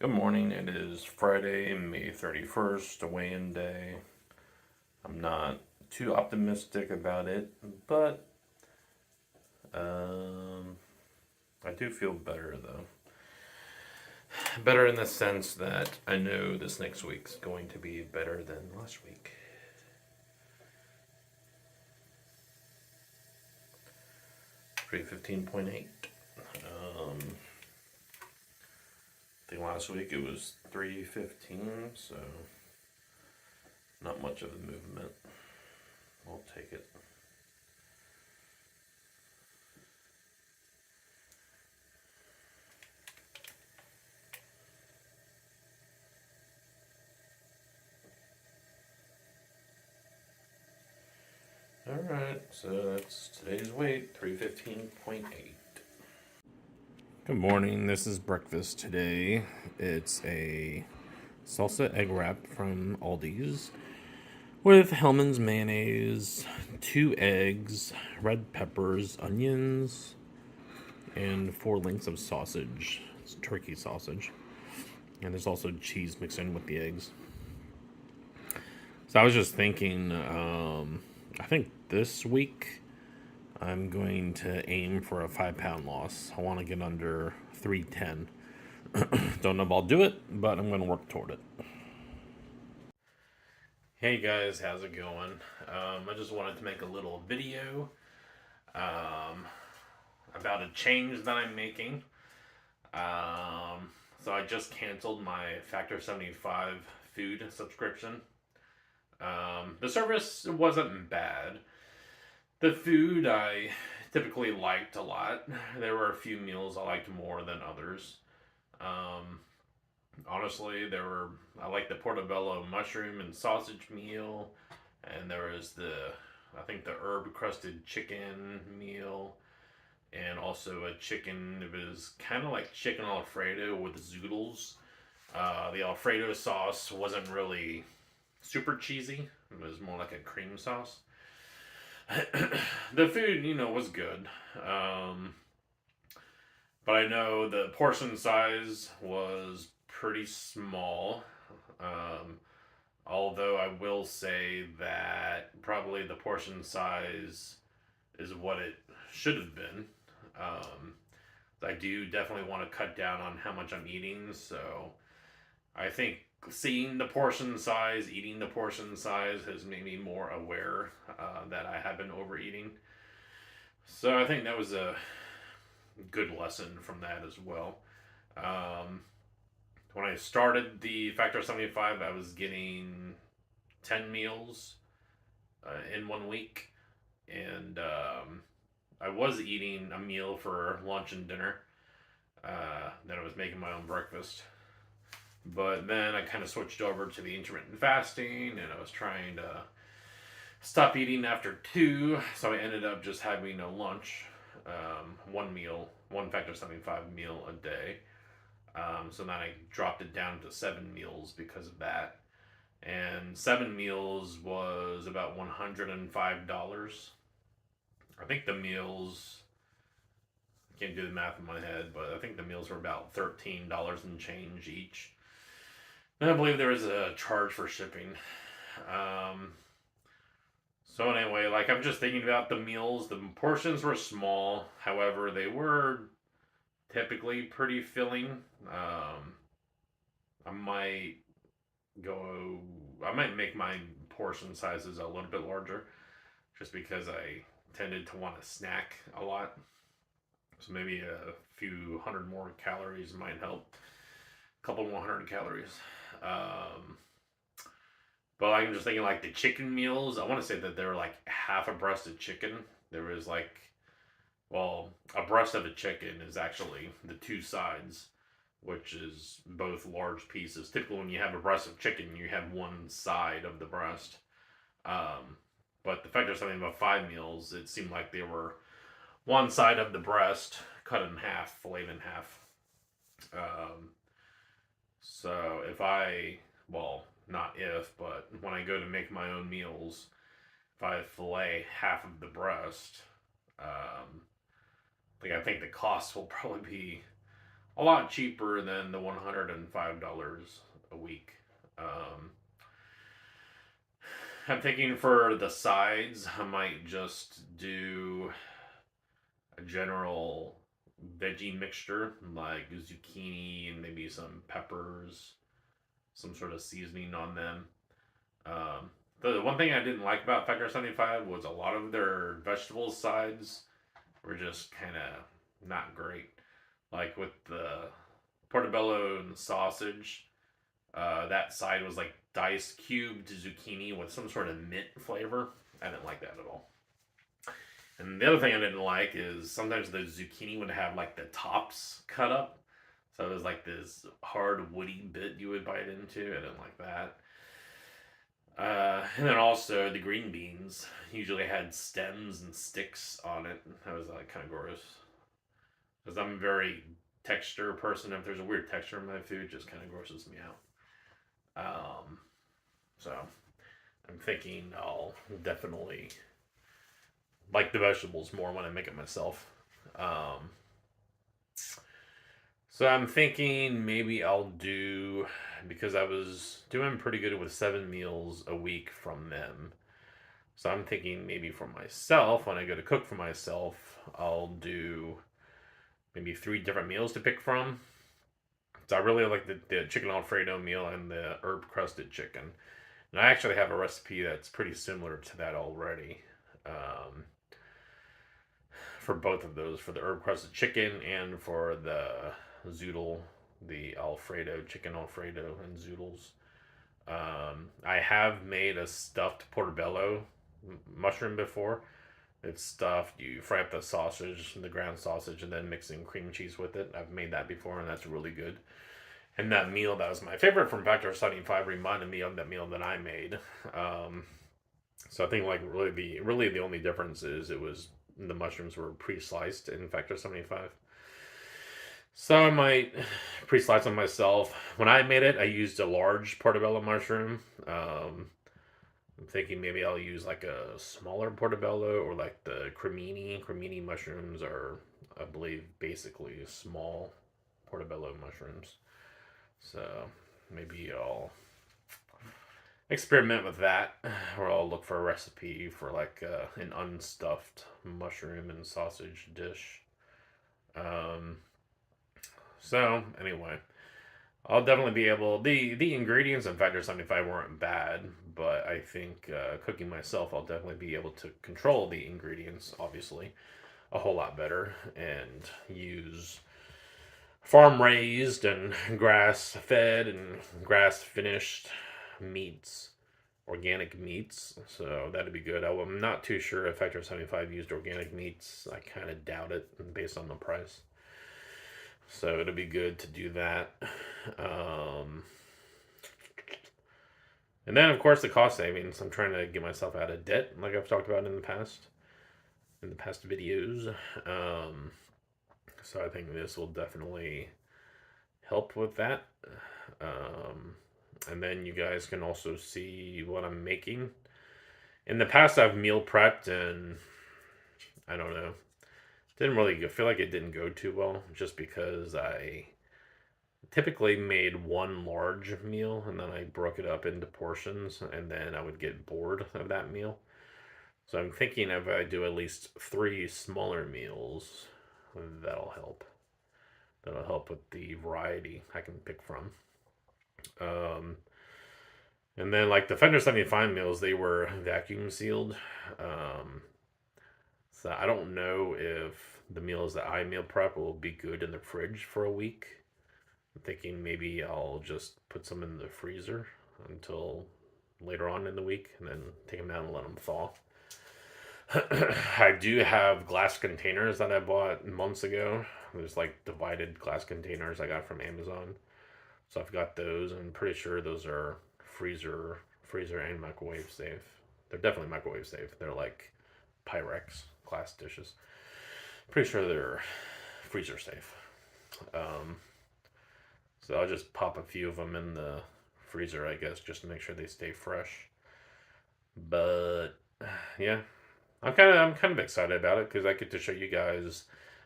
Good morning. It is Friday, May 31st, a weigh-in day. I'm not too optimistic about it, but um, I do feel better though. Better in the sense that I know this next week's going to be better than last week. 315.8. I think last week it was 315, so not much of a movement. I'll take it. Alright, so that's today's weight, 315.8. Good morning, this is breakfast today. It's a salsa egg wrap from Aldi's with Hellman's mayonnaise, 2 eggs, red peppers, onions, and 4 links of sausage. It's turkey sausage. And there's also cheese mixed in with the eggs. So I was just thinking, I think this week I'm going to aim for a 5-pound loss. I want to get under 310. Don't know if I'll do it, but I'm going to work toward it. Hey guys, how's it going? I just wanted to make a little video about a change that I'm making. So I just canceled my Factor 75 food subscription. The service wasn't bad. The food I typically liked a lot. There were a few meals I liked more than others. Honestly, I liked the portobello mushroom and sausage meal, and there was I think the herb crusted chicken meal, and also a chicken. It was kind of like chicken Alfredo with zoodles. The Alfredo sauce wasn't really super cheesy. It was more like a cream sauce. The food, was good. But I know the portion size was pretty small. Um, Although I will say that probably the portion size is what it should have been. Um, I do definitely want to cut down on how much I'm eating, so I think seeing the portion size, eating the portion size has made me more aware that I have been overeating. So I think that was a good lesson from that as well. Um, when I started the Factor 75, I was getting 10 meals in 1 week. And I was eating a meal for lunch and dinner. Then I was making my own breakfast. But then I kind of switched over to the intermittent fasting, and I was trying to stop eating after 2. So I ended up just having a lunch, one Factor 75 meal a day. So then I dropped it down to 7 meals because of that. And 7 meals was about $105. I think the meals, I can't do the math in my head, but I think the meals were about $13 and change each. And I believe there was a charge for shipping. So anyway, like I'm just thinking about the meals. The portions were small, however, they were typically pretty filling. I might I might make my portion sizes a little bit larger, just because I tended to want to snack a lot. So maybe a few hundred more calories might help. A couple more 100 calories. But I'm just thinking like the chicken meals. I want to say that they were like half a breast of chicken. There was like, well, a breast of a chicken is actually the 2 sides, which is both large pieces. Typically, when you have a breast of chicken, you have one side of the breast. But the fact of something about 5 meals, it seemed like they were one side of the breast cut in half, filleted in half. So well, not if, but when I go to make my own meals, if I fillet half of the breast, I think the cost will probably be a lot cheaper than the $105 a week. Um, I'm thinking for the sides, I might just do a general veggie mixture like zucchini and maybe some peppers, some sort of seasoning on them. Um, the one thing I didn't like about Factor 75 was a lot of their vegetable sides were just kind of not great. Like with the portobello and sausage, that side was like diced cubed zucchini with some sort of mint flavor. I didn't like that at all. And the other thing I didn't like is sometimes the zucchini would have like the tops cut up. So it was like this hard woody bit you would bite into. I didn't like that. And then also the green beans usually had stems and sticks on it. That was like kind of gross. Because I'm a very texture person. If there's a weird texture in my food, it just kind of grosses me out. So I'm thinking I'll definitely like the vegetables more when I make it myself. Um, so I'm thinking maybe I'll do, because I was doing pretty good with 7 meals a week from them. So I'm thinking maybe for myself, when I go to cook for myself, I'll do maybe 3 different meals to pick from. So I really like the chicken Alfredo meal and the herb crusted chicken. And I actually have a recipe that's pretty similar to that already. Um, for both of those, for the herb crusted chicken and for the zoodle, the Alfredo, chicken Alfredo and zoodles. I have made a stuffed portobello mushroom before. It's stuffed. You fry up the sausage, the ground sausage, and then mix in cream cheese with it. I've made that before, and that's really good. And that meal that was my favorite from Factor 75 reminded me of that meal that I made. Um, so I think like really the only difference is it was the mushrooms were pre-sliced in Factor 75. So I might pre-slice them myself. When I made it, I used a large portobello mushroom. I'm thinking maybe I'll use like a smaller portobello or like the cremini. Cremini mushrooms are, I believe, basically small portobello mushrooms. So maybe I'll experiment with that, or I'll look for a recipe for like an unstuffed mushroom and sausage dish. Um, so anyway, I'll definitely be able. The ingredients in Factor 75 weren't bad, but I think cooking myself, I'll definitely be able to control the ingredients, obviously, a whole lot better and use farm raised and grass fed and grass finished meats, organic meats. So that'd be good. I'm not too sure if Factor 75 used organic meats. I kind of doubt it based on the price. So it'll be good to do that. And then, of course, the cost savings. I'm trying to get myself out of debt, like I've talked about in the past videos. So I think this will definitely help with that. And then you guys can also see what I'm making. In the past, I've meal prepped, and I don't know. Didn't really feel like it didn't go too well, just because I typically made one large meal and then I broke it up into portions, and then I would get bored of that meal. So I'm thinking if I do at least 3 smaller meals, that'll help. That'll help with the variety I can pick from. Um, and then like the Fender 75 meals, they were vacuum sealed. Um, so I don't know if the meals that I meal prep will be good in the fridge for a week. I'm thinking maybe I'll just put some in the freezer until later on in the week and then take them out and let them thaw. I do have glass containers that I bought months ago. There's like divided glass containers I got from Amazon. So I've got those. I'm pretty sure those are freezer and microwave safe. They're definitely microwave safe. They're like Pyrex glass dishes. Pretty sure they're freezer safe. So I'll just pop a few of them in the freezer, I guess, just to make sure they stay fresh. But yeah, I'm kind of excited about it because I get to show you guys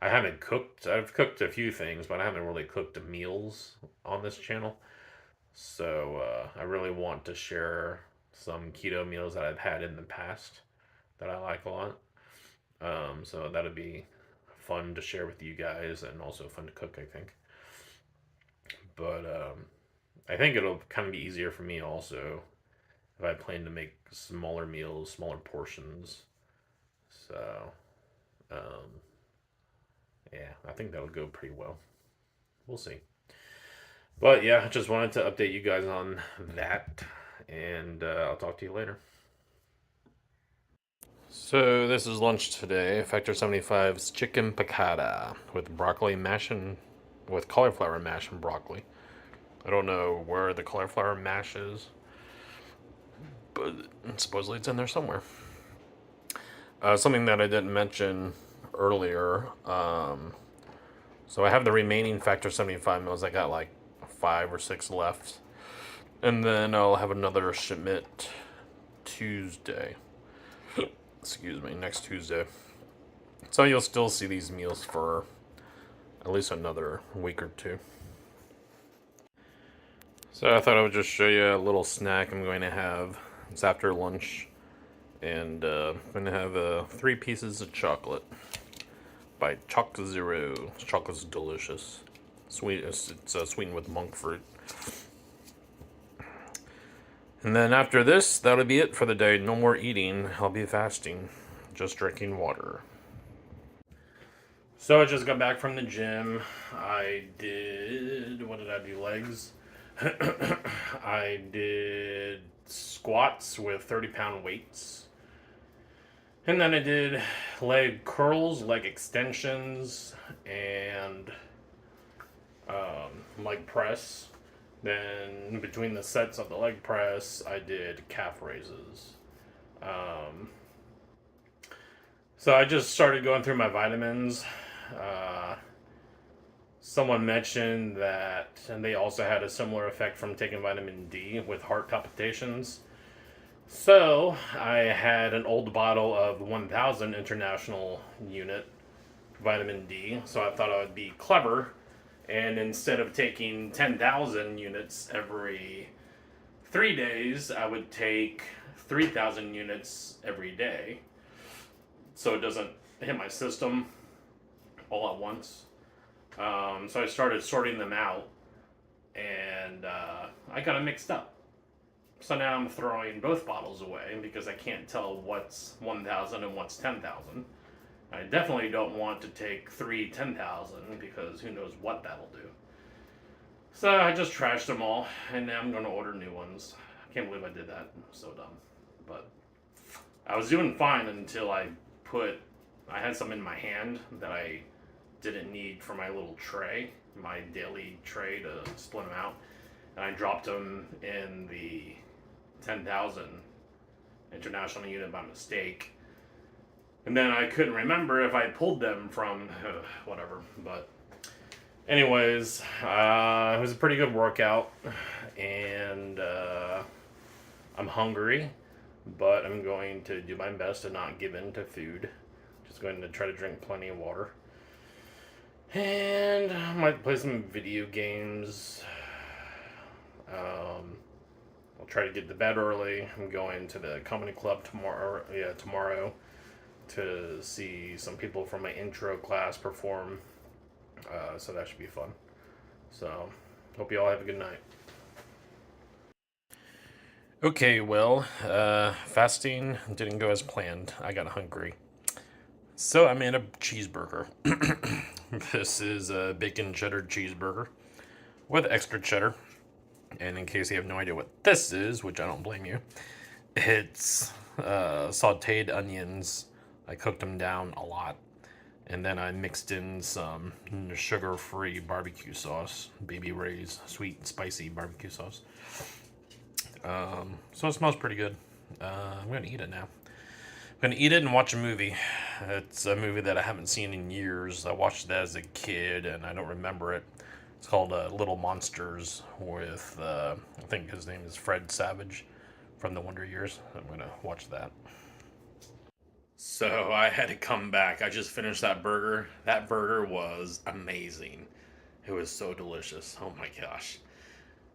I haven't cooked. I've cooked a few things, but I haven't really cooked meals on this channel. So I really want to share some keto meals that I've had in the past that I like a lot. So that'll be fun to share with you guys and also fun to cook, I think. But I think it'll kind of be easier for me also if I plan to make smaller meals, smaller portions. So um, yeah, I think that'll go pretty well. We'll see. But yeah, I just wanted to update you guys on that, and I'll talk to you later. So this is lunch today. Factor 75's chicken piccata with broccoli mash and with cauliflower mash and broccoli. I don't know where the cauliflower mash is, but supposedly it's in there somewhere. Something that I didn't mention earlier. So I have the remaining Factor 75 meals. I got like 5 or 6 left. And then I'll have another shipment Tuesday. Excuse me, next Tuesday. So you'll still see these meals for at least another week or two. So I thought I would just show you a little snack I'm going to have. It's after lunch. And I'm going to have 3 pieces of chocolate by Choc Zero. Chocolate's delicious. Sweet. It's sweetened with monk fruit. And then after this, that'll be it for the day. No more eating. I'll be fasting. Just drinking water. So I just got back from the gym. I did... What did I do? Legs? I did squats with 30-pound weights. And then I did leg curls, leg extensions, and leg press. Then between the sets of the leg press, I did calf raises. So I just started going through my vitamins. Someone mentioned that, and they also had a similar effect from taking vitamin D with heart palpitations. So I had an old bottle of 1000 international unit vitamin D. So I thought I would be clever, and instead of taking 10,000 units every 3 days, I would take 3,000 units every day, so it doesn't hit my system all at once. So I started sorting them out, and I got them mixed up. So now I'm throwing both bottles away because I can't tell what's 1,000 and what's 10,000. I definitely don't want to take 3 10,000 because who knows what that'll do. So I just trashed them all, and now I'm going to order new ones. I can't believe I did that. I'm so dumb. But I was doing fine until I had some in my hand that I didn't need for my little tray, my daily tray to split them out. And I dropped them in the 10,000 international unit by mistake. And then I couldn't remember if I pulled them from whatever. But anyways, it was a pretty good workout. And I'm hungry. But I'm going to do my best to not give in to food. Just going to try to drink plenty of water. And I might play some video games. I'll try to get to bed early. I'm going to the comedy club tomorrow to see some people from my intro class perform. So that should be fun. So, hope you all have a good night. Okay, well, fasting didn't go as planned. I got hungry. So I made a cheeseburger. This is a bacon cheddar cheeseburger with extra cheddar. And in case you have no idea what this is, which I don't blame you, it's sauteed onions. I cooked them down a lot. And then I mixed in some sugar-free barbecue sauce, Baby Ray's sweet and spicy barbecue sauce. So it smells pretty good. I'm going to eat it now. I'm going to eat it and watch a movie. It's a movie that I haven't seen in years. I watched it as a kid and I don't remember it. It's called Little Monsters with, I think his name is Fred Savage from the Wonder Years. I'm going to watch that. So I had to come back. I just finished that burger. That burger was amazing. It was so delicious. Oh my gosh.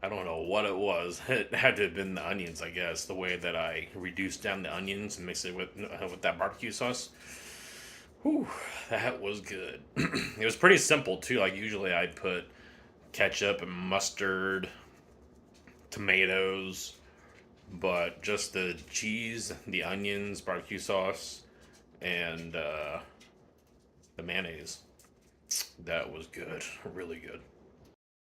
I don't know what it was. It had to have been the onions, I guess. The way that I reduced down the onions and mixed it with that barbecue sauce. Whew, that was good. It was pretty simple too. Like usually I'd put ketchup and mustard, tomatoes, but just the cheese, the onions, barbecue sauce, and the mayonnaise. That was good. Really good.